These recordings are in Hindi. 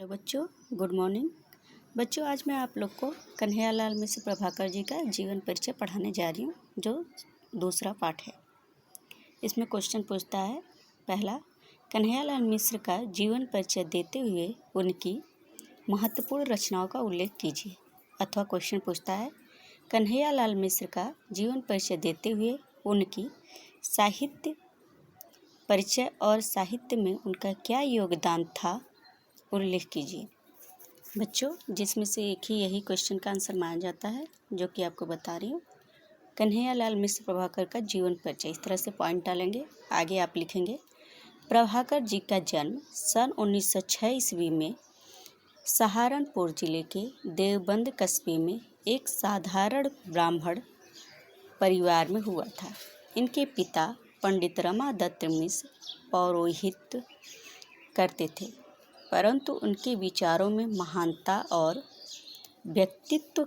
हेलो बच्चों, गुड मॉर्निंग। बच्चों, आज मैं आप लोग को कन्हैयालाल मिश्र प्रभाकर जी का जीवन परिचय पढ़ाने जा रही हूँ, जो दूसरा पाठ है। इसमें क्वेश्चन पूछता है, पहला, कन्हैयालाल मिश्र का जीवन परिचय देते हुए उनकी महत्वपूर्ण रचनाओं का उल्लेख कीजिए। अथवा क्वेश्चन पूछता है, कन्हैयालाल मिश्र का जीवन परिचय देते हुए उनकी साहित्य परिचय और साहित्य में उनका क्या योगदान था, उल्लेख कीजिए। बच्चों, जिसमें से एक ही यही क्वेश्चन का आंसर माना जाता है, जो कि आपको बता रही हूँ। कन्हैयालाल मिश्र प्रभाकर का जीवन परिचय, इस तरह से पॉइंट डालेंगे। आगे आप लिखेंगे, प्रभाकर जी का जन्म सन 1906 ईस्वी में सहारनपुर जिले के देवबंद कस्बे में एक साधारण ब्राह्मण परिवार में हुआ था। इनके पिता पंडित रमादत्त मिश्र पौरोहित्य करते थे, परंतु उनके विचारों में महानता और व्यक्तित्व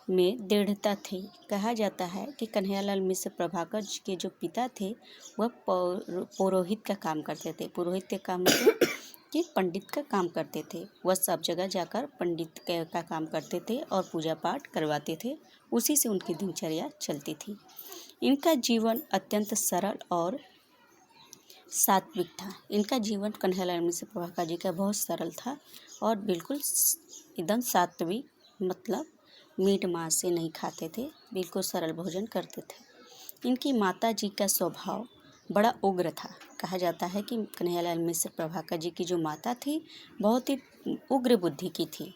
में दृढ़ता थी। कहा जाता है कि कन्हैयालाल मिश्र प्रभाकर जी के जो पिता थे वह पुरोहित का काम करते थे। पुरोहित का काम मतलब कि पंडित का काम करते थे। वह सब जगह जाकर पंडित का काम करते थे और पूजा पाठ करवाते थे। उसी से उनकी दिनचर्या चलती थी। इनका जीवन अत्यंत सरल और सात्विक था। इनका जीवन कन्हैयालाल मिश्र प्रभाकर जी का बहुत सरल था और बिल्कुल एकदम सात्विक, मतलब मीट मांस से नहीं खाते थे, बिल्कुल सरल भोजन करते थे। इनकी माता जी का स्वभाव बड़ा उग्र था। कहा जाता है कि कन्हैयालाल मिश्र प्रभाकर जी की जो माता थी बहुत ही उग्र बुद्धि की थी,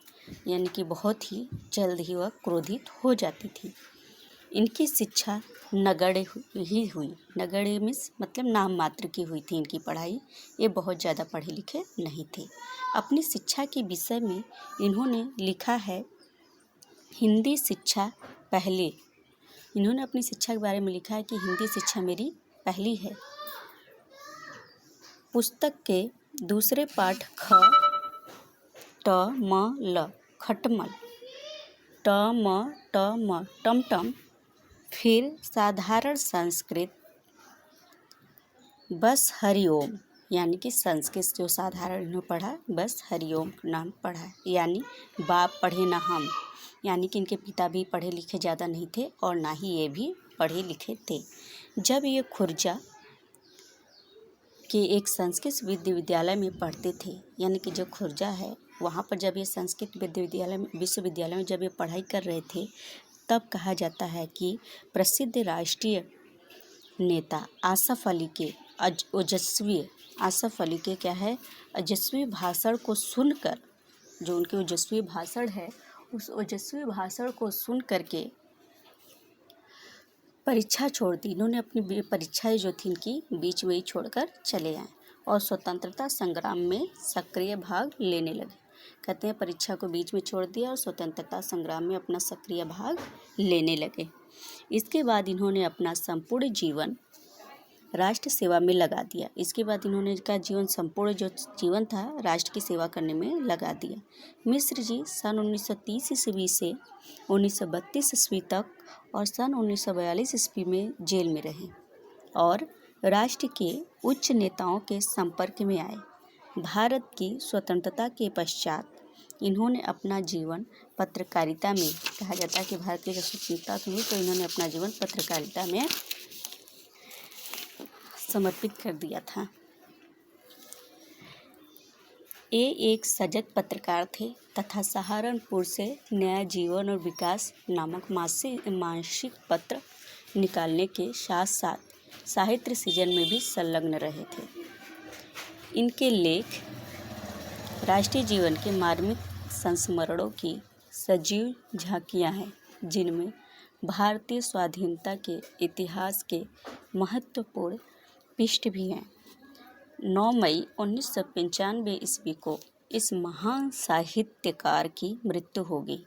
यानी कि बहुत ही जल्द ही वह क्रोधित हो जाती थी। इनकी शिक्षा नगण्य ही हुई। नगण्य मीन्स मतलब नाम मात्र की हुई थी इनकी पढ़ाई। ये बहुत ज़्यादा पढ़े लिखे नहीं थे। अपनी शिक्षा के विषय में इन्होंने लिखा है, हिंदी शिक्षा पहले। इन्होंने अपनी शिक्षा के बारे में लिखा है कि हिंदी शिक्षा मेरी पहली है। पुस्तक के दूसरे पाठ ख ट म ल खटमल, ट म टमटम, फिर साधारण संस्कृत, बस हरिओम, यानी कि संस्कृत जो साधारण इन्होंने पढ़ा, बस हरिओम नाम पढ़ा, यानी बाप पढ़े ना हम, यानी कि इनके पिता भी पढ़े लिखे ज़्यादा नहीं थे और ना ही ये भी पढ़े लिखे थे। जब ये खुर्जा के एक संस्कृत विश्वविद्यालय में पढ़ते थे, यानी कि जो खुर्जा है वहाँ पर जब ये संस्कृत विश्वविद्यालय में जब ये पढ़ाई कर रहे थे, तब कहा जाता है कि प्रसिद्ध राष्ट्रीय नेता आसफ अली के ओजस्वी भाषण को सुनकर, जो उनके ओजस्वी भाषण है, उस ओजस्वी भाषण को सुन करके परीक्षा छोड़ दी। इन्होंने अपनी परीक्षाएं जो थी इनकी बीच में ही छोड़कर चले आए और स्वतंत्रता संग्राम में सक्रिय भाग लेने लगे। कहते हैं परीक्षा को बीच में छोड़ दिया और स्वतंत्रता संग्राम में अपना सक्रिय भाग लेने लगे। इसके बाद इन्होंने अपना संपूर्ण जीवन राष्ट्र सेवा में लगा दिया। इसके बाद इन्होंने का संपूर्ण जो जीवन था राष्ट्र की सेवा करने में लगा दिया। मिश्र जी सन 1930 ईस्वी से 1932 ईस्वी तक और सन 1942 ईस्वी में जेल में रहे और राष्ट्र के उच्च नेताओं के संपर्क में आए। भारत की स्वतंत्रता के पश्चात इन्होंने अपना जीवन पत्रकारिता में, कहा जाता है कि भारत की जब स्वतंत्रता हुई तो इन्होंने अपना जीवन पत्रकारिता में समर्पित कर दिया था। ये एक सजग पत्रकार थे तथा सहारनपुर से नया जीवन और विकास नामक मासिक पत्र निकालने के साथ साथ साहित्य सृजन में भी संलग्न रहे थे। इनके लेख राष्ट्रीय जीवन के मार्मिक संस्मरणों की सजीव झांकियां हैं, जिनमें भारतीय स्वाधीनता के इतिहास के महत्वपूर्ण पृष्ठ भी हैं। 9 मई 1995 ईस्वी को इस महान साहित्यकार की मृत्यु हो गई।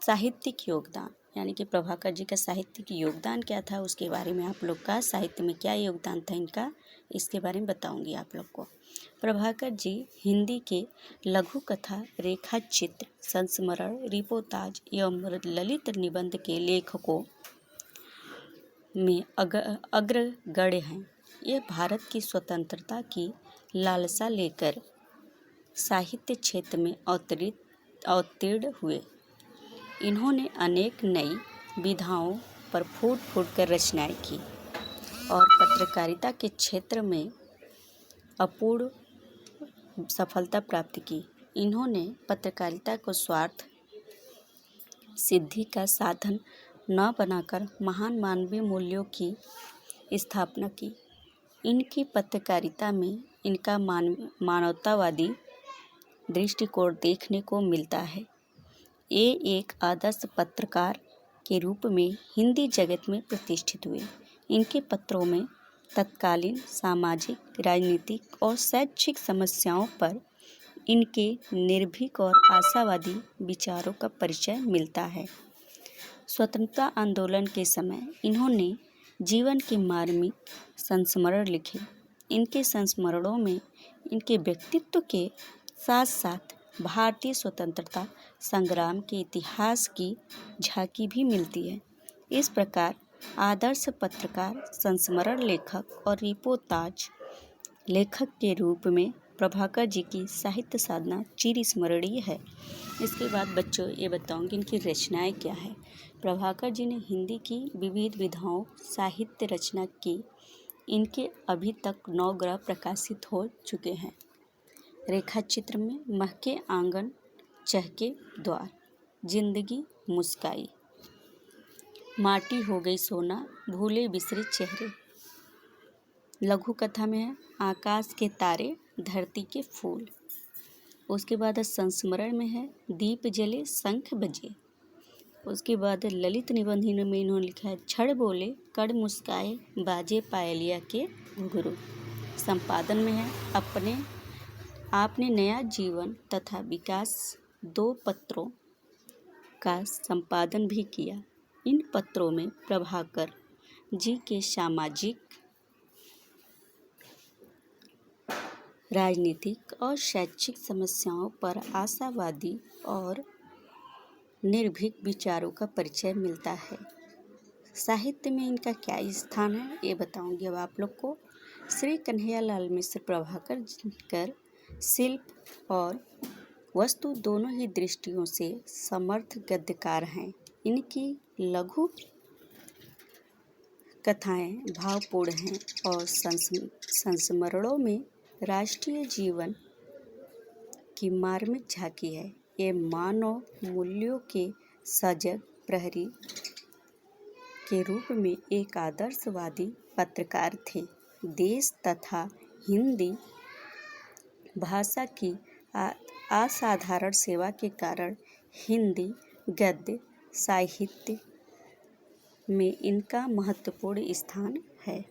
साहित्यिक योगदान, यानी कि प्रभाकर जी का साहित्यिक योगदान क्या था, उसके बारे में आप लोग का साहित्य में क्या योगदान था इनका, इसके बारे में बताऊंगी आप लोग को। प्रभाकर जी हिंदी के लघु कथा, रेखा चित्र, संस्मरण, रिपोर्टाज एवं ललित निबंध के लेखकों में अग्रगण्य हैं। ये भारत की स्वतंत्रता की लालसा लेकर साहित्य क्षेत्र में अवतीर्ण हुए। इन्होंने अनेक नई विधाओं पर फूट फूट कर रचनाएं की और पत्रकारिता के क्षेत्र में अपूर्व सफलता प्राप्त की। इन्होंने पत्रकारिता को स्वार्थ सिद्धि का साधन न बनाकर महान मानवीय मूल्यों की स्थापना की। इनकी पत्रकारिता में इनका मानवतावादी दृष्टिकोण देखने को मिलता है। ये एक आदर्श पत्रकार के रूप में हिंदी जगत में प्रतिष्ठित हुए। इनके पत्रों में तत्कालीन सामाजिक, राजनीतिक और शैक्षिक समस्याओं पर इनके निर्भीक और आशावादी विचारों का परिचय मिलता है। स्वतंत्रता आंदोलन के समय इन्होंने जीवन के मार्मिक संस्मरण लिखे। इनके संस्मरणों में इनके व्यक्तित्व के साथ साथ भारतीय स्वतंत्रता संग्राम के इतिहास की झांकी भी मिलती है। इस प्रकार आदर्श पत्रकार, संस्मरण लेखक और रिपोर्टाज लेखक के रूप में प्रभाकर जी की साहित्य साधना चिरस्मरणीय है। इसके बाद बच्चों ये बताऊंगी इनकी रचनाएं क्या है। प्रभाकर जी ने हिंदी की विविध विधाओं साहित्य रचना की। इनके अभी तक 9 ग्रंथ प्रकाशित हो चुके हैं। रेखा चित्र में महके आंगन चहके द्वार, जिंदगी मुस्काई, माटी हो गई सोना, भूले बिसरे चेहरे। लघु कथा में है आकाश के तारे, धरती के फूल। उसके बाद संस्मरण में है दीप जले शंख बजे। उसके बाद ललित निबंधन में इन्होंने लिखा है छड़ बोले कड़ मुस्काए, बाजे पायलिया के घुंघरू। संपादन में है आपने नया जीवन तथा विकास 2 पत्रों का संपादन भी किया। इन पत्रों में प्रभाकर जी के सामाजिक, राजनीतिक और शैक्षिक समस्याओं पर आशावादी और निर्भीक विचारों का परिचय मिलता है। साहित्य में इनका क्या स्थान है ये बताऊंगी अब आप लोग को। श्री कन्हैयालाल मिश्र प्रभाकर शिल्प और वस्तु दोनों ही दृष्टियों से समर्थ गद्यकार हैं। इनकी लघु कथाएं भावपूर्ण हैं और संस्मरणों में राष्ट्रीय जीवन की मार्मिक झांकी है। ये मानव मूल्यों के सजग प्रहरी के रूप में एक आदर्शवादी पत्रकार थे। देश तथा हिंदी भाषा की असाधारण सेवा के कारण हिंदी गद्य साहित्य में इनका महत्वपूर्ण स्थान है।